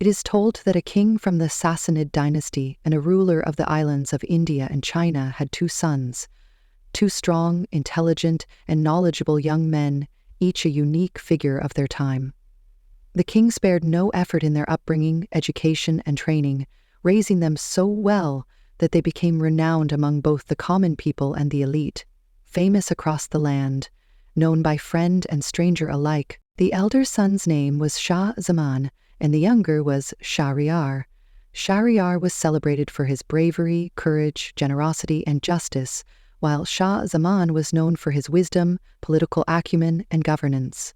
It is told that a king from the Sassanid dynasty and a ruler of the islands of India and China had two sons, two strong, intelligent, and knowledgeable young men, each a unique figure of their time. The king spared no effort in their upbringing, education, and training, raising them so well that they became renowned among both the common people and the elite, famous across the land, known by friend and stranger alike. The elder son's name was Shah Zaman, and the younger was Shahryar. Shahryar was celebrated for his bravery, courage, generosity, and justice, while Shah Zaman was known for his wisdom, political acumen, and governance.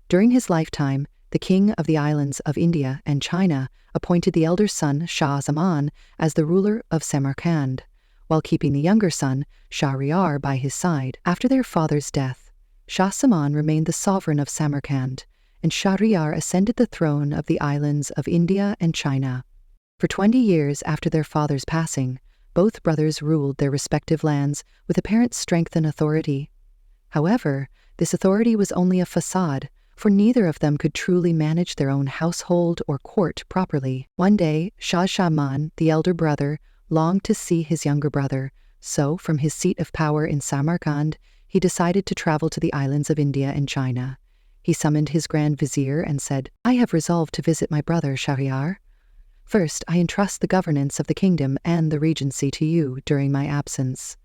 During his lifetime, the king of the islands of India and China appointed the elder son, Shah Zaman, as the ruler of Samarkand, while keeping the younger son, Shahryar, by his side. After their father's death, Shah Zaman remained the sovereign of Samarkand, and Shahryar ascended the throne of the islands of India and China. For 20 years after their father's passing, both brothers ruled their respective lands with apparent strength and authority. However, this authority was only a facade, for neither of them could truly manage their own household or court properly. One day, Shah Zaman, the elder brother, longed to see his younger brother, so from his seat of power in Samarkand, he decided to travel to the islands of India and China. He summoned his grand vizier and said, "I have resolved to visit my brother Shahryar. First, I entrust the governance of the kingdom and the regency to you during my absence.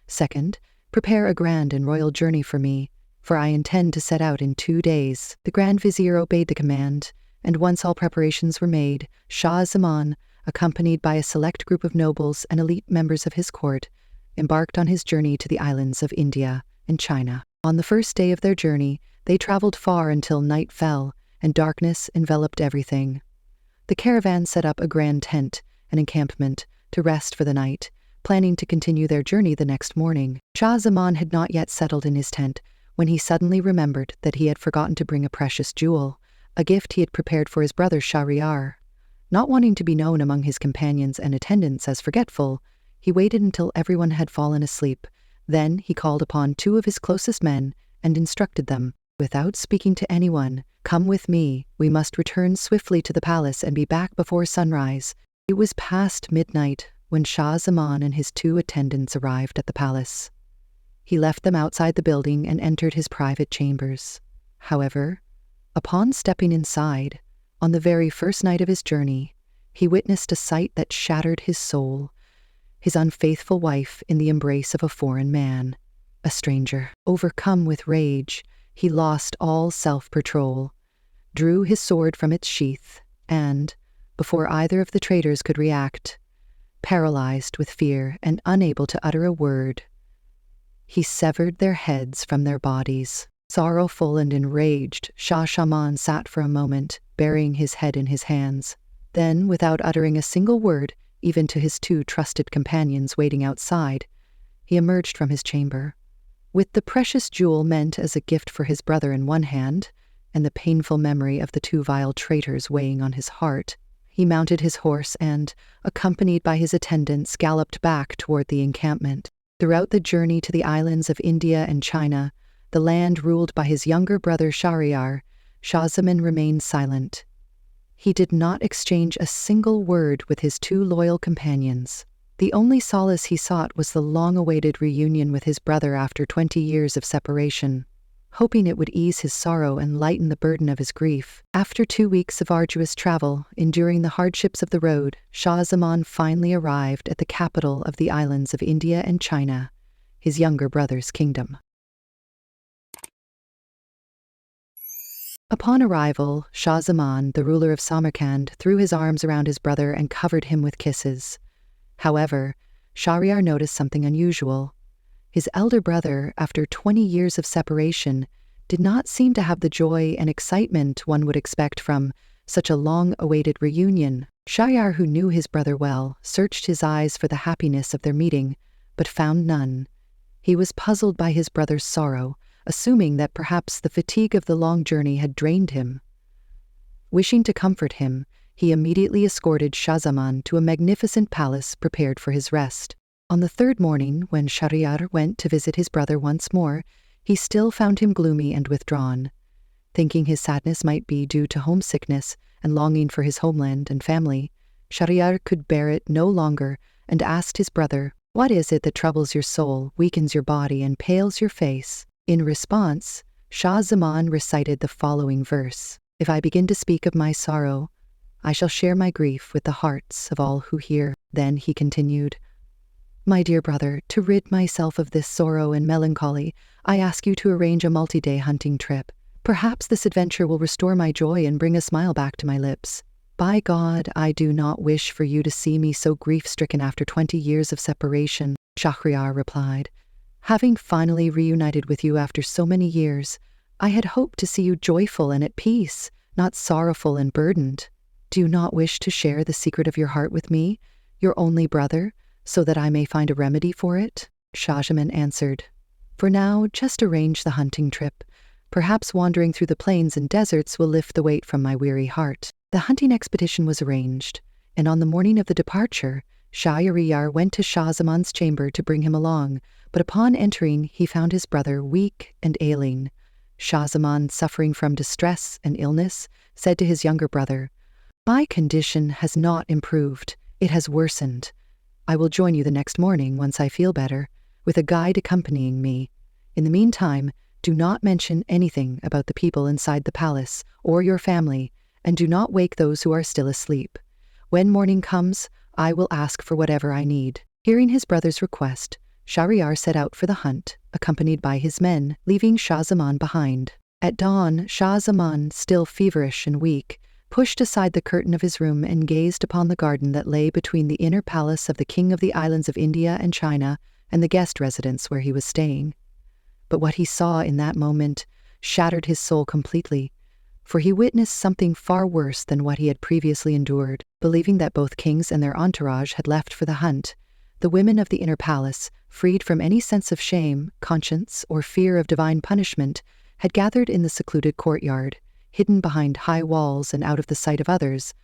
Second, prepare a grand and royal journey for me, for I intend to set out in 2 days." The grand vizier obeyed the command, and once all preparations were made, Shah Zaman, accompanied by a select group of nobles and elite members of his court, embarked on his journey to the islands of India and China. On the first day of their journey, they traveled far until night fell, and darkness enveloped everything. The caravan set up a grand tent, an encampment, to rest for the night, planning to continue their journey the next morning. Shah Zaman had not yet settled in his tent when he suddenly remembered that he had forgotten to bring a precious jewel, a gift he had prepared for his brother Shahryar. Not wanting to be known among his companions and attendants as forgetful, he waited until everyone had fallen asleep. Then he called upon 2 of his closest men and instructed them, "Without speaking to anyone, come with me. We must return swiftly to the palace and be back before sunrise." It was past midnight when Shah Zaman and his 2 attendants arrived at the palace. He left them outside the building and entered his private chambers. However, upon stepping inside, on the very first night of his journey, he witnessed a sight that shattered his soul: his unfaithful wife in the embrace of a foreign man, a stranger. Overcome with rage, he lost all self-control, drew his sword from its sheath, and, before either of the traitors could react, paralyzed with fear and unable to utter a word, he severed their heads from their bodies. Sorrowful and enraged, Shah Zaman sat for a moment, burying his head in his hands. Then, without uttering a single word, even to his 2 trusted companions waiting outside, he emerged from his chamber. With the precious jewel meant as a gift for his brother in one hand, and the painful memory of the 2 vile traitors weighing on his heart, he mounted his horse and, accompanied by his attendants, galloped back toward the encampment. Throughout the journey to the islands of India and China, the land ruled by his younger brother Shahryar, Shah Zaman remained silent. He did not exchange a single word with his 2 loyal companions. The only solace he sought was the long-awaited reunion with his brother after 20 years of separation, hoping it would ease his sorrow and lighten the burden of his grief. After 2 weeks of arduous travel, enduring the hardships of the road, Shah Zaman finally arrived at the capital of the islands of India and China, his younger brother's kingdom. Upon arrival, Shah Zaman, the ruler of Samarkand, threw his arms around his brother and covered him with kisses. However, Shahryar noticed something unusual. His elder brother, after 20 years of separation, did not seem to have the joy and excitement one would expect from such a long-awaited reunion. Shahryar, who knew his brother well, searched his eyes for the happiness of their meeting, but found none. He was puzzled by his brother's sorrow, assuming that perhaps the fatigue of the long journey had drained him. Wishing to comfort him, he immediately escorted Shah Zaman to a magnificent palace prepared for his rest. On the 3rd morning, when Shahryar went to visit his brother once more, he still found him gloomy and withdrawn. Thinking his sadness might be due to homesickness and longing for his homeland and family, Shahryar could bear it no longer and asked his brother, "What is it that troubles your soul, weakens your body, and pales your face?" In response, Shah Zaman recited the following verse: "If I begin to speak of my sorrow, I shall share my grief with the hearts of all who hear." Then he continued, "My dear brother, to rid myself of this sorrow and melancholy, I ask you to arrange a multi-day hunting trip. Perhaps this adventure will restore my joy and bring a smile back to my lips." "By God, I do not wish for you to see me so grief-stricken after 20 years of separation," Shahryar replied. "Having finally reunited with you after so many years, I had hoped to see you joyful and at peace, not sorrowful and burdened. Do you not wish to share the secret of your heart with me, your only brother, so that I may find a remedy for it?" Shah Zaman answered, "For now, just arrange the hunting trip. Perhaps wandering through the plains and deserts will lift the weight from my weary heart." The hunting expedition was arranged, and on the morning of the departure, Shahryar went to Shah Zaman's chamber to bring him along, but upon entering he found his brother weak and ailing. Shah Zaman, suffering from distress and illness, said to his younger brother, "My condition has not improved, it has worsened. I will join you the next morning once I feel better, with a guide accompanying me. In the meantime, do not mention anything about the people inside the palace or your family, and do not wake those who are still asleep. When morning comes, I will ask for whatever I need." Hearing his brother's request, Shahryar set out for the hunt, accompanied by his men, leaving Shah Zaman behind. At dawn, Shah Zaman, still feverish and weak, pushed aside the curtain of his room and gazed upon the garden that lay between the inner palace of the King of the Islands of India and China and the guest residence where he was staying. But what he saw in that moment shattered his soul completely, for he witnessed something far worse than what he had previously endured. Believing that both kings and their entourage had left for the hunt, the women of the inner palace, freed from any sense of shame, conscience, or fear of divine punishment, had gathered in the secluded courtyard, hidden behind high walls and out of the sight of others,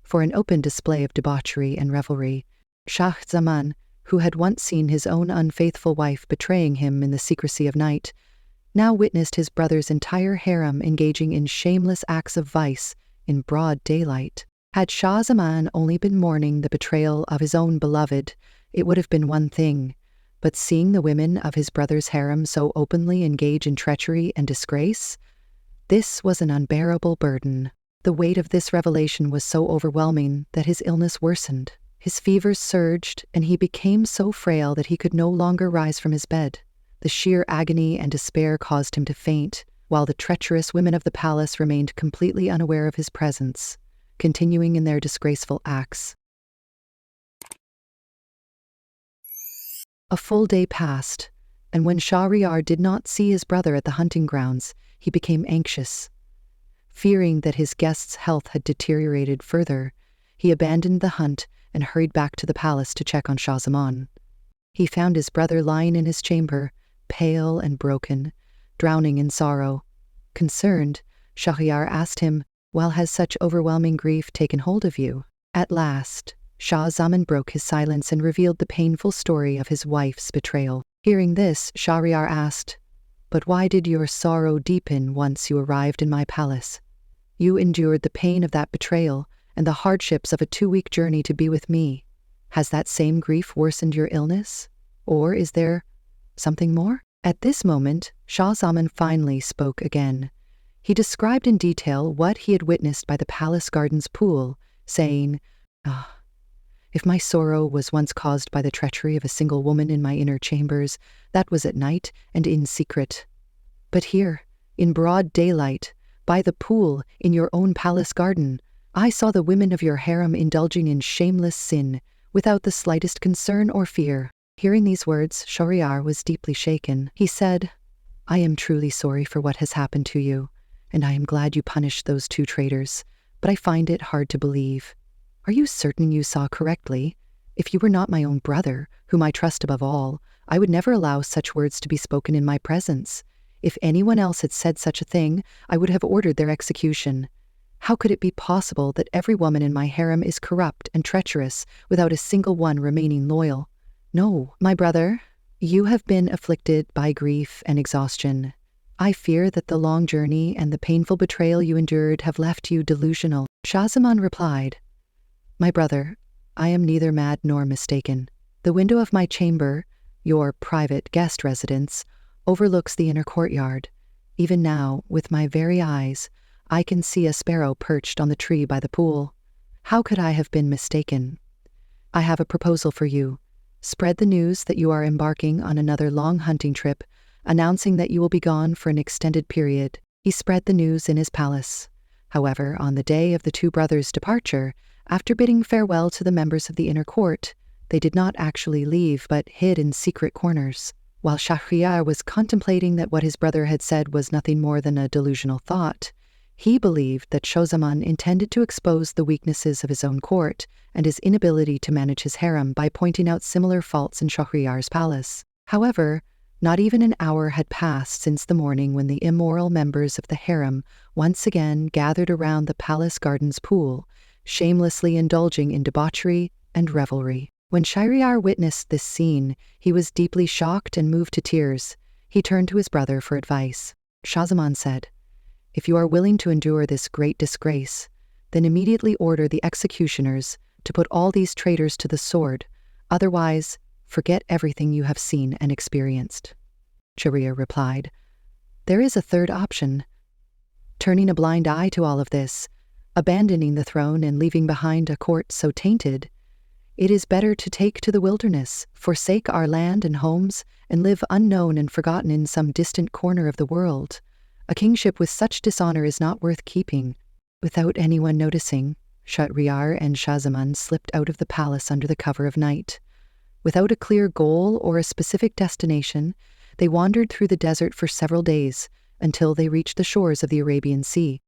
for an open display of debauchery and revelry. Shah Zaman, who had once seen his own unfaithful wife betraying him in the secrecy of night, now witnessed his brother's entire harem engaging in shameless acts of vice in broad daylight. Had Shah Zaman only been mourning the betrayal of his own beloved, it would have been one thing, but seeing the women of his brother's harem so openly engage in treachery and disgrace, this was an unbearable burden. The weight of this revelation was so overwhelming that his illness worsened. His fever surged, and he became so frail that he could no longer rise from his bed. The sheer agony and despair caused him to faint, while the treacherous women of the palace remained completely unaware of his presence, continuing in their disgraceful acts. A full day passed, and when Shahryar did not see his brother at the hunting grounds, he became anxious. Fearing that his guest's health had deteriorated further, he abandoned the hunt and hurried back to the palace to check on Shah Zaman. He found his brother lying in his chamber, pale and broken, drowning in sorrow. Concerned, Shahryar asked him, "Well, has such overwhelming grief taken hold of you?" At last, Shah Zaman broke his silence and revealed the painful story of his wife's betrayal. Hearing this, Shahryar asked, "But why did your sorrow deepen once you arrived in my palace? You endured the pain of that betrayal and the hardships of a 2-week journey to be with me. Has that same grief worsened your illness? Or is there something more?" At this moment, Shah Zaman finally spoke again. He described in detail what he had witnessed by the palace garden's pool, saying, If my sorrow was once caused by the treachery of a single woman in my inner chambers, that was at night and in secret. But here, in broad daylight, by the pool in your own palace garden, I saw the women of your harem indulging in shameless sin, without the slightest concern or fear." Hearing these words, Shahryar was deeply shaken. He said, "I am truly sorry for what has happened to you, and I am glad you punished those 2 traitors, but I find it hard to believe. Are you certain you saw correctly? If you were not my own brother, whom I trust above all, I would never allow such words to be spoken in my presence. If anyone else had said such a thing, I would have ordered their execution. How could it be possible that every woman in my harem is corrupt and treacherous, without a single one remaining loyal? No, my brother, you have been afflicted by grief and exhaustion. I fear that the long journey and the painful betrayal you endured have left you delusional. Shah Zaman replied, "My brother, I am neither mad nor mistaken. The window of my chamber, your private guest residence, overlooks the inner courtyard. Even now, with my very eyes, I can see a sparrow perched on the tree by the pool. How could I have been mistaken? I have a proposal for you. Spread the news that you are embarking on another long hunting trip, announcing that you will be gone for an extended period." He spread the news in his palace. However, on the day of the two brothers' departure, after bidding farewell to the members of the inner court, they did not actually leave but hid in secret corners. While Shahryar was contemplating that what his brother had said was nothing more than a delusional thought, he believed that Shahzaman intended to expose the weaknesses of his own court and his inability to manage his harem by pointing out similar faults in Shahryar's palace. However, not even an hour had passed since the morning when the immoral members of the harem once again gathered around the palace garden's pool, shamelessly indulging in debauchery and revelry. When Shahryar witnessed this scene, he was deeply shocked and moved to tears. He turned to his brother for advice. Shahzaman said, "If you are willing to endure this great disgrace, then immediately order the executioners to put all these traitors to the sword. Otherwise, forget everything you have seen and experienced." Shahryar replied, "There is a third option. Turning a blind eye to all of this, abandoning the throne and leaving behind a court so tainted, it is better to take to the wilderness, forsake our land and homes, and live unknown and forgotten in some distant corner of the world. A kingship with such dishonor is not worth keeping." Without anyone noticing, Shahryar and Shahzaman slipped out of the palace under the cover of night. Without a clear goal or a specific destination, they wandered through the desert for several days until they reached the shores of the Arabian Sea.